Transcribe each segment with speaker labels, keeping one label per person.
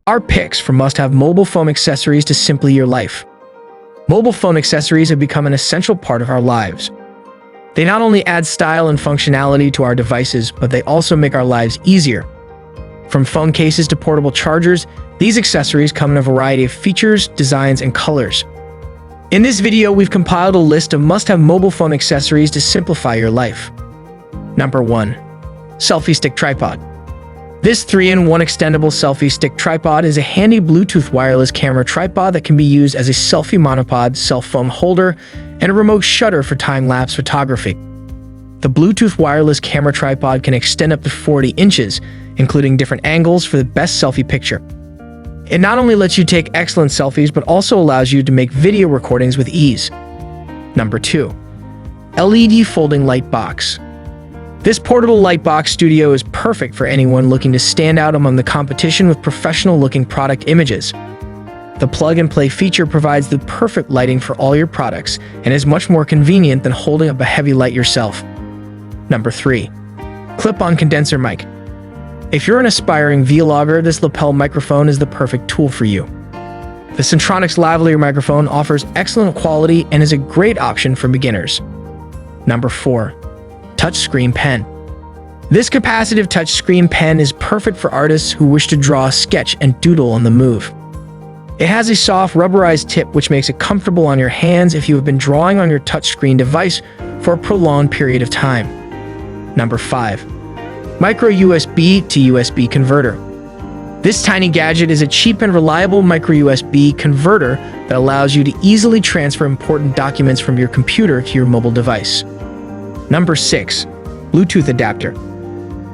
Speaker 1: Our picks for must-have mobile phone accessories to simplify your life. Mobile phone accessories have become an essential part of our lives. They not only add style and functionality to our devices, but they also make our lives easier. From phone cases to portable chargers, these accessories come in a variety of features, designs, and colors. In this video, we've compiled a list of must-have mobile phone accessories to simplify your life. Number 1. Selfie Stick Tripod. This 3-in-1 extendable selfie stick tripod is a handy Bluetooth wireless camera tripod that can be used as a selfie monopod, cell phone holder, and a remote shutter for time-lapse photography. The Bluetooth wireless camera tripod can extend up to 40 inches, including different angles for the best selfie picture. It not only lets you take excellent selfies, but also allows you to make video recordings with ease. Number 2. LED Folding Light Box. This portable light box studio is perfect for anyone looking to stand out among the competition with professional-looking product images. The plug-and-play feature provides the perfect lighting for all your products and is much more convenient than holding up a heavy light yourself. Number 3. Clip-on Condenser Mic. If you're an aspiring vlogger, this lapel microphone is the perfect tool for you. The Centronics lavalier microphone offers excellent quality and is a great option for beginners. Number 4. Touchscreen Pen. This capacitive touchscreen pen is perfect for artists who wish to draw, sketch, and doodle on the move. It has a soft, rubberized tip which makes it comfortable on your hands if you have been drawing on your touchscreen device for a prolonged period of time. Number 5. Micro USB to USB Converter. This tiny gadget is a cheap and reliable micro USB converter that allows you to easily transfer important documents from your computer to your mobile device. Number 6. Bluetooth Adapter.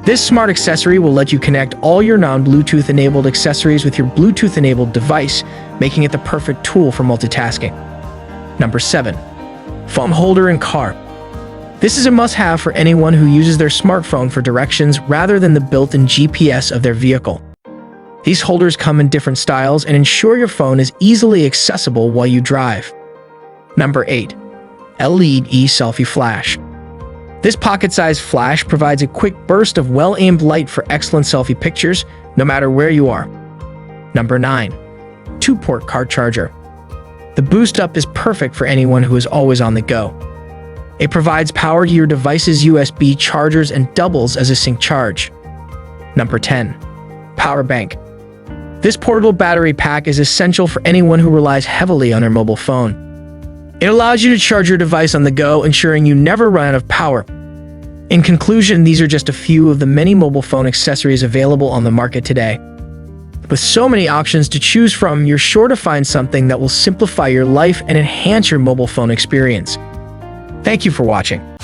Speaker 1: This smart accessory will let you connect all your non-Bluetooth enabled accessories with your Bluetooth enabled device, making it the perfect tool for multitasking. Number 7. Phone Holder in Car. This is a must-have for anyone who uses their smartphone for directions rather than the built-in GPS of their vehicle. These holders come in different styles and ensure your phone is easily accessible while you drive. Number 8. LED Selfie Flash. This pocket-sized flash provides a quick burst of well-aimed light for excellent selfie pictures, no matter where you are. Number 9. 2-port car charger. The Boost Up is perfect for anyone who is always on the go. It provides power to your device's USB chargers and doubles as a sync charge. Number 10. Power Bank. This portable battery pack is essential for anyone who relies heavily on their mobile phone. It allows you to charge your device on the go, ensuring you never run out of power. In conclusion, these are just a few of the many mobile phone accessories available on the market today. With so many options to choose from, you're sure to find something that will simplify your life and enhance your mobile phone experience. Thank you for watching.